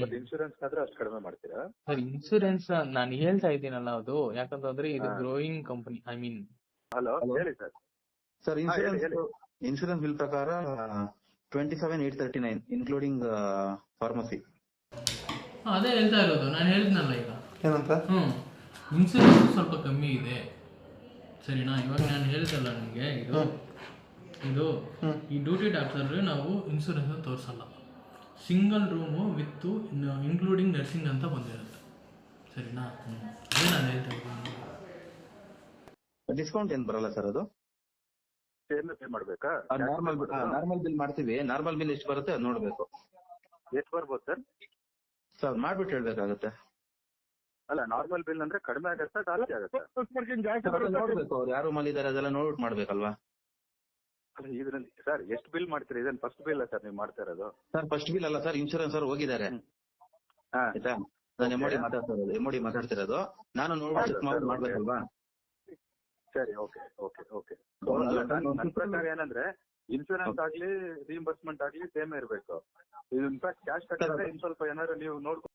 But insurance ಆದ್ರೆ ಅಷ್ಟು ಕಡಿಮೆ ಮಾಡ್ತೀರಾ? ಸರ್ ಇನ್ಸೂರೆನ್ಸ್ ನಾನು ಹೇಳ್ತಾ ಇದ್ದೀನಲ್ಲ, ಅದು ಯಾಕಂತಂದ್ರೆ ಇದು growing company. I mean hello, ಹೇಳಿ ಸರ್. ಸರ್ ಇನ್ಶೂರೆನ್ಸ್ ಬಿಲ್ ಪ್ರಕಾರ 27,839 ಇನ್ಕ್ಲೂಡಿಂಗ್ ಫಾರ್ಮಸಿ. ಅದೇ ಹೇಳ್ತಾ ಇರೋದು, ನಾನು ಹೇಳಿದ್ನಲ್ಲ ಈಗ ಏನಂತ. ಇನ್ಸೂರೆನ್ಸ್ ಸ್ವಲ್ಪ ಕಮ್ಮಿ ಇದೆ ಸರಿನಾ. ಇವಾಗ ನಾನು ಹೇಳಿದಲ್ಲ ನಿಮಗೆ, ಇದು ಈ ಡ್ಯೂಟಿ ಡಾಕ್ಟರ್ ನಾವು ಇನ್ಸೂರೆನ್ಸ್ ತೋರಿಸಲ್ಲ. Single room with including nursing ಅಂತ ಬಂದಿರುತ್ತೆ ಸರಿನಾ. ಅದೇ ನಾನು ಹೇಳ್ತಾ ಇದ್ದೀನಿ. ಡಿಸ್ಕೌಂಟ್ ಏನ್ ಬರಲ್ಲ ಸರ್ ಅದು? ಪೇ ಮಾಡ್ಬೇಕಾ? ನಾರ್ಮಲ್ ಬಿಲ್ ಮಾಡ್ತೀವಿ. ನಾರ್ಮಲ್ ಬಿಲ್ ಎಷ್ಟು ಬರುತ್ತೆ ಅದು ನೋಡ್ಬೇಕು. ಎಷ್ಟು ಬರ್ಬೋದು ಸರ್? ಸರ್ ಮಾಡ್ಬಿಟ್ಟು ಹೇಳ್ಬೇಕಾಗುತ್ತೆ. ಅಲ್ಲ, ನಾರ್ಮಲ್ ಬಿಲ್ ಅಂದ್ರೆ ಕಡಿಮೆ ಆಗತ್ತಾ ಜಾಸ್ತಿ ಆಗತ್ತಾ? ನೋಡ್ಬೇಕು, ಅವ್ರು ಯಾರು ಮಾಡಿದ್ದಾರೆ ಅದೆಲ್ಲ ನೋಡ್ಬಿಟ್ಟು ಮಾಡ್ಬೇಕಲ್ವಾ. ಇದ್ರಲ್ಲಿ ಸರ್ ಎಷ್ಟು ಬಿಲ್ ಮಾಡ್ತೀರಿ? ಇದನ್ನ ಫಸ್ಟ್ ಬಿಲ್ ಸರ್ ನೀವು ಮಾಡ್ತಾ ಇರೋದು? ಸರ್ ಫಸ್ಟ್ ಬಿಲ್ ಅಲ್ಲ ಸರ್, ಇನ್ಶೂರೆನ್ಸ್ ಅವ್ರು ಹೋಗಿದ್ದಾರೆ ಆಯ್ತಾ. ನಾನು ಎಮೋಡಿ ಮಾತಾಡ್ತಿರೋದು. ನಾನು ನೋಡ್ಬಿಟ್ಟು ಮಾಡ್ಬೇಕಲ್ವಾ. ಸರಿ, ಓಕೆ ಓಕೆ ಓಕೆ. ನನ್ನ ಪ್ರಕಾರ ಏನಂದ್ರೆ ಇನ್ಶೂರೆನ್ಸ್ ಆಗ್ಲಿ ರಿಇಂಬರ್ಸ್ಮೆಂಟ್ ಆಗ್ಲಿ ಸೇಮ್ ಇರ್ಬೇಕು. ಇದು ಇನ್ಫ್ಯಾಕ್ಟ್ ಕ್ಯಾಶ್ ಕಟ್ಟಿದ್ರೆ ಇನ್ ಸ್ವಲ್ಪ ಏನಾದ್ರು ನೀವು ನೋಡ್ಕೊಂಡು